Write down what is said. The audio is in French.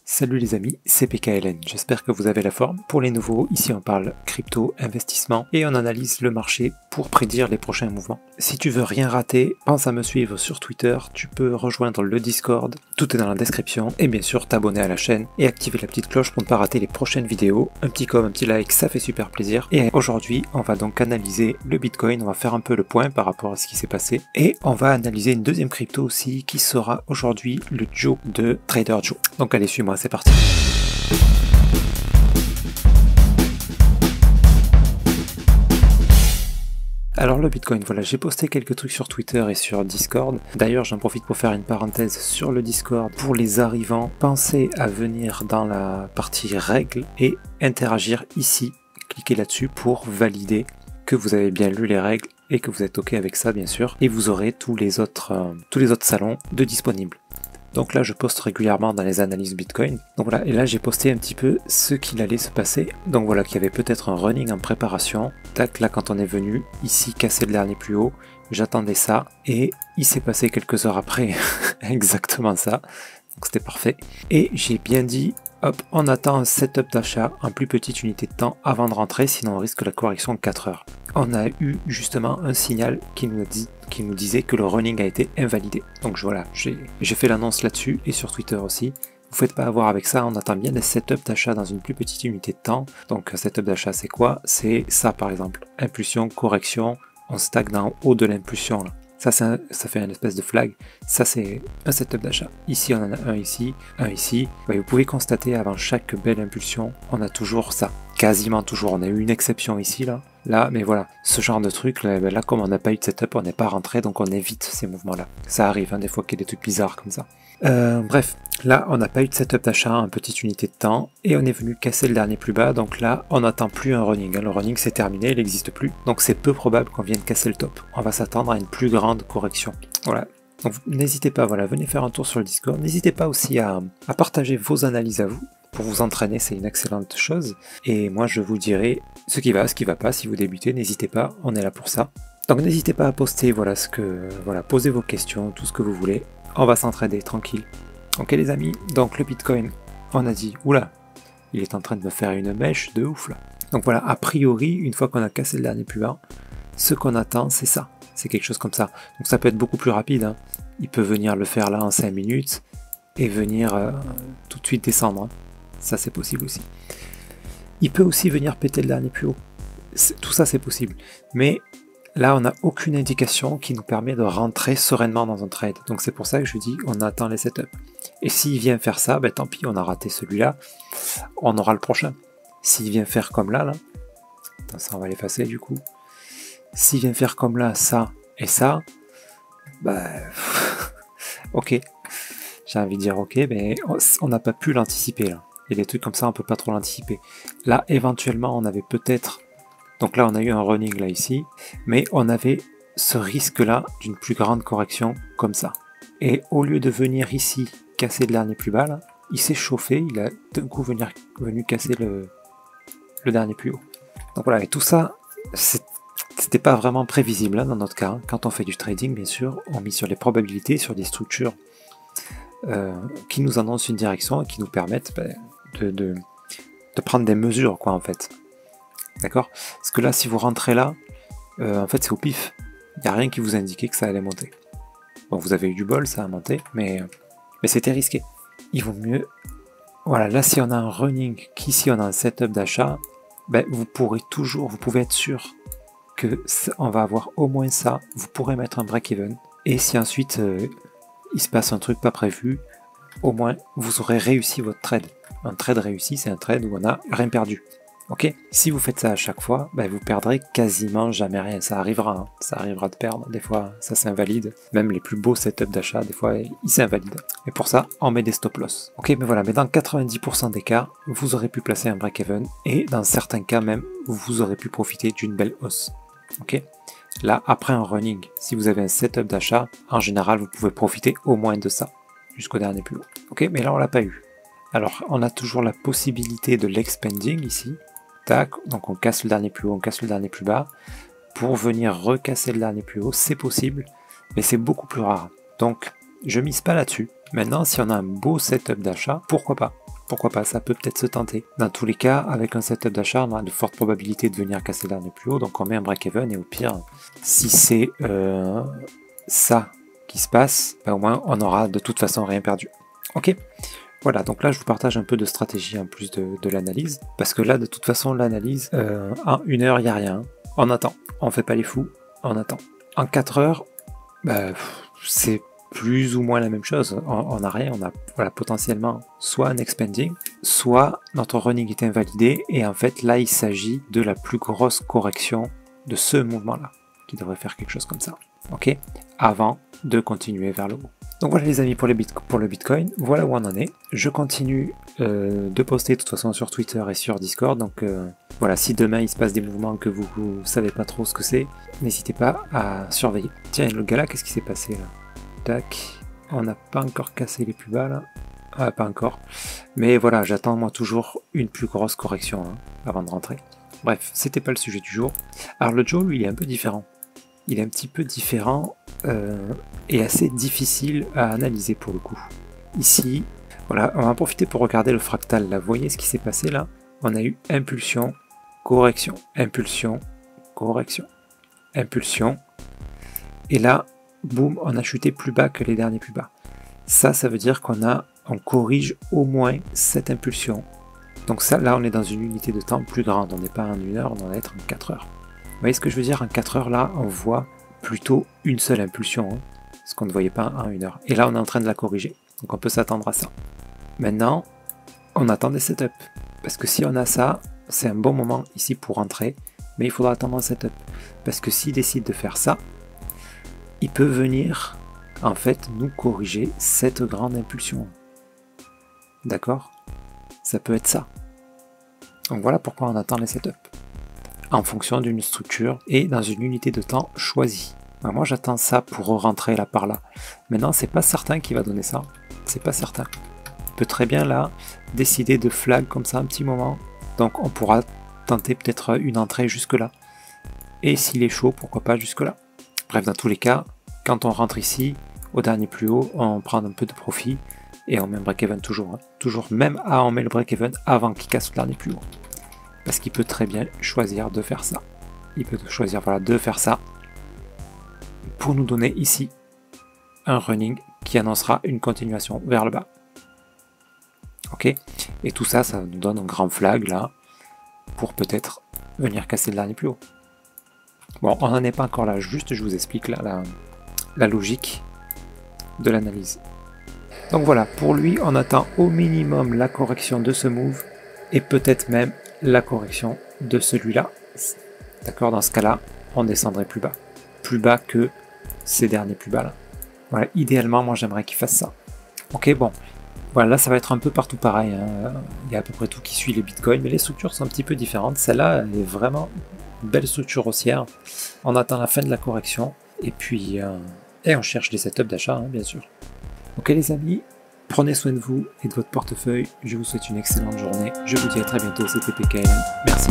Salut les amis, c'est PKLN, j'espère que vous avez la forme. Pour les nouveaux, ici on parle crypto, investissement et on analyse le marché pour prédire les prochains mouvements. Si tu veux rien rater, pense à me suivre sur Twitter, tu peux rejoindre le Discord, tout est dans la description et bien sûr t'abonner à la chaîne et activer la petite cloche pour ne pas rater les prochaines vidéos. Un petit com, un petit like, ça fait super plaisir. Et aujourd'hui, on va donc analyser le Bitcoin, on va faire un peu le point par rapport à ce qui s'est passé et on va analyser une deuxième crypto aussi qui sera aujourd'hui le Joe de Trader Joe. Donc allez, suis-moi. C'est parti. Alors le Bitcoin, voilà, j'ai posté quelques trucs sur Twitter et sur Discord. D'ailleurs, j'en profite pour faire une parenthèse sur le Discord. Pour les arrivants, pensez à venir dans la partie règles et interagir ici. Cliquez là-dessus pour valider que vous avez bien lu les règles et que vous êtes OK avec ça, bien sûr. Et vous aurez tous les autres salons de disponibles. Donc là, je poste régulièrement dans les analyses Bitcoin. Donc voilà, et là, j'ai posté un petit peu ce qu'il allait se passer. Donc voilà, qu'il y avait peut-être un running en préparation. Tac, là, quand on est venu, ici, casser le dernier plus haut, j'attendais ça. Et il s'est passé quelques heures après exactement ça. Donc c'était parfait. Et j'ai bien dit, hop, on attend un setup d'achat en plus petite unité de temps avant de rentrer, sinon on risque la correction de 4 heures. On a eu justement un signal qui nous disait que le running a été invalidé. Donc voilà, j'ai fait l'annonce là-dessus et sur Twitter aussi. Vous faites pas avoir avec ça, on attend bien des setups d'achat dans une plus petite unité de temps. Donc un setup d'achat c'est quoi? C'est ça par exemple. Impulsion, correction, on stagne en haut de l'impulsion là. Ça fait une espèce de flag, ça c'est un setup d'achat. Ici on en a un ici. Ouais, vous pouvez constater avant chaque belle impulsion, on a toujours ça. Quasiment toujours, on a eu une exception ici là, mais voilà, ce genre de truc là, comme on n'a pas eu de setup, on n'est pas rentré, donc on évite ces mouvements là. Ça arrive des fois qu'il y a des trucs bizarres comme ça. Bref, là on n'a pas eu de setup d'achat en petite unité de temps et on est venu casser le dernier plus bas, donc là on n'attend plus un running, le running c'est terminé, il n'existe plus, donc c'est peu probable qu'on vienne casser le top. On va s'attendre à une plus grande correction. Voilà. Donc n'hésitez pas, voilà, venez faire un tour sur le Discord, n'hésitez pas aussi à partager vos analyses à vous. Pour vous entraîner, c'est une excellente chose. Et moi, je vous dirai ce qui va pas. Si vous débutez, n'hésitez pas, on est là pour ça. Donc n'hésitez pas à poster, posez vos questions, tout ce que vous voulez. On va s'entraider, tranquille. Ok les amis, donc le Bitcoin, on a dit, oula, il est en train de me faire une mèche de ouf là. Donc voilà, a priori, une fois qu'on a cassé le dernier plus bas, ce qu'on attend, c'est ça. C'est quelque chose comme ça. Donc ça peut être beaucoup plus rapide. Hein. Il peut venir le faire là en 5 minutes et venir tout de suite descendre. Hein. Ça c'est possible aussi. Il peut aussi venir péter le dernier plus haut. Tout ça c'est possible. Mais là on n'a aucune indication qui nous permet de rentrer sereinement dans un trade. Donc c'est pour ça que je dis on attend les setups. Et s'il vient faire ça, ben tant pis, on a raté celui-là. On aura le prochain. S'il vient faire comme là. Attends, ça on va l'effacer du coup. S'il vient faire comme là, ça et ça, bah ok. J'ai envie de dire ok, mais on n'a pas pu l'anticiper là. Il y a des trucs comme ça, on peut pas trop l'anticiper. Là, éventuellement, on avait peut-être... Donc là, on a eu un running là, ici. Mais on avait ce risque-là d'une plus grande correction comme ça. Et au lieu de venir ici, casser le dernier plus bas, là, il s'est chauffé. Il a d'un coup venu casser le dernier plus haut. Donc voilà, et tout ça, c'était pas vraiment prévisible hein, dans notre cas. Hein. Quand on fait du trading, bien sûr, on mise sur les probabilités, sur des structures qui nous annoncent une direction et qui nous permettent... de prendre des mesures quoi en fait, d'accord, parce que là si vous rentrez là en fait c'est au pif, il n'y a rien qui vous indiquait que ça allait monter. Bon, vous avez eu du bol, ça a monté, mais c'était risqué. Il vaut mieux, voilà, là si on a un running, qu'ici on a un setup d'achat, ben, vous pouvez être sûr que on va avoir au moins ça, vous pourrez mettre un break-even, et si ensuite il se passe un truc pas prévu, au moins vous aurez réussi votre trade. Un trade réussi, c'est un trade où on n'a rien perdu. Ok? Si vous faites ça à chaque fois, ben vous perdrez quasiment jamais rien. Ça arrivera, hein. Ça arrivera de perdre. Des fois, ça s'invalide. Même les plus beaux setups d'achat, des fois, ils s'invalident. Et pour ça, on met des stop loss. Ok, mais voilà. Mais dans 90% des cas, vous aurez pu placer un break-even. Et dans certains cas même, vous aurez pu profiter d'une belle hausse. Ok? Là, après un running, si vous avez un setup d'achat, en général, vous pouvez profiter au moins de ça. Jusqu'au dernier plus haut. Ok, mais là, on l'a pas eu. Alors, on a toujours la possibilité de l'expanding ici. Tac, donc on casse le dernier plus haut, on casse le dernier plus bas. Pour venir recasser le dernier plus haut, c'est possible, mais c'est beaucoup plus rare. Donc, je mise pas là-dessus. Maintenant, si on a un beau setup d'achat, pourquoi pas? pourquoi pas, ça peut peut-être se tenter. Dans tous les cas, avec un setup d'achat, on a de fortes probabilités de venir casser le dernier plus haut, donc on met un break-even, et au pire, si c'est ça qui se passe, ben au moins on aura de toute façon rien perdu. Ok, voilà, donc là je vous partage un peu de stratégie en plus de l'analyse, parce que là de toute façon l'analyse, en 1 heure il n'y a rien, on attend, on fait pas les fous, on attend. En 4 heures, ben, c'est plus ou moins la même chose, on n'a rien, on a voilà, potentiellement soit un expanding, soit notre running est invalidé, et en fait là il s'agit de la plus grosse correction de ce mouvement là, qui devrait faire quelque chose comme ça, ok, avant de continuer vers le haut. Donc voilà les amis pour le Bitcoin, voilà où on en est. Je continue de poster de toute façon sur Twitter et sur Discord, donc voilà, si demain il se passe des mouvements que vous savez pas trop ce que c'est, n'hésitez pas à surveiller. Tiens, le gars là, qu'est-ce qui s'est passé là? Tac, on n'a pas encore cassé les plus bas là, ah, pas encore, mais voilà, j'attends moi toujours une plus grosse correction hein, avant de rentrer. Bref, c'était pas le sujet du jour. Alors le Joe lui il est un peu différent. Il est un petit peu différent et assez difficile à analyser pour le coup. Ici, voilà, on va profiter pour regarder le fractal là. Vous voyez ce qui s'est passé là? On a eu impulsion, correction, impulsion, correction, impulsion. Et là, boum, on a chuté plus bas que les derniers plus bas. Ça veut dire on corrige au moins cette impulsion. Donc ça, là, on est dans une unité de temps plus grande. On n'est pas en 1 heure, on va être en 4 heures. Vous voyez ce que je veux dire? En 4 heures, là, on voit plutôt une seule impulsion, hein, ce qu'on ne voyait pas en 1 heure. Et là, on est en train de la corriger. Donc on peut s'attendre à ça. Maintenant, on attend des setups. Parce que si on a ça, c'est un bon moment ici pour rentrer. Mais il faudra attendre un setup. Parce que s'il décide de faire ça, il peut venir, en fait, nous corriger cette grande impulsion. D'accord? Ça peut être ça. Donc voilà pourquoi on attend les setups. En fonction d'une structure et dans une unité de temps choisie. Alors moi j'attends ça pour rentrer là par là. Maintenant c'est pas certain qu'il va donner ça. C'est pas certain. Il peut très bien là décider de flag comme ça un petit moment. Donc on pourra tenter peut-être une entrée jusque là. Et s'il est chaud, pourquoi pas jusque là. Bref, dans tous les cas, quand on rentre ici, au dernier plus haut, on prend un peu de profit et on met un break-even toujours. Hein. Toujours même on met le break-even avant qu'il casse le dernier plus haut. Parce qu'il peut très bien choisir de faire ça. Il peut choisir voilà, de faire ça pour nous donner ici un running qui annoncera une continuation vers le bas. Ok? Et tout ça, ça nous donne un grand flag là pour peut-être venir casser le dernier plus haut. Bon, on n'en est pas encore là, juste je vous explique là la logique de l'analyse. Donc voilà, pour lui, on attend au minimum la correction de ce move et peut-être même la correction de celui-là. D'accord, dans ce cas-là, on descendrait plus bas que ces derniers plus bas là. Voilà, idéalement, moi j'aimerais qu'il fasse ça. Ok, bon, voilà, là ça va être un peu partout pareil. Hein. Il y a à peu près tout qui suit les bitcoins, mais les structures sont un petit peu différentes. Celle-là, elle est vraiment une belle structure haussière. On attend la fin de la correction et puis on cherche des setups d'achat, hein, bien sûr. Ok les amis, prenez soin de vous et de votre portefeuille. Je vous souhaite une excellente journée. Je vous dis à très bientôt, c'était PKLM. Merci.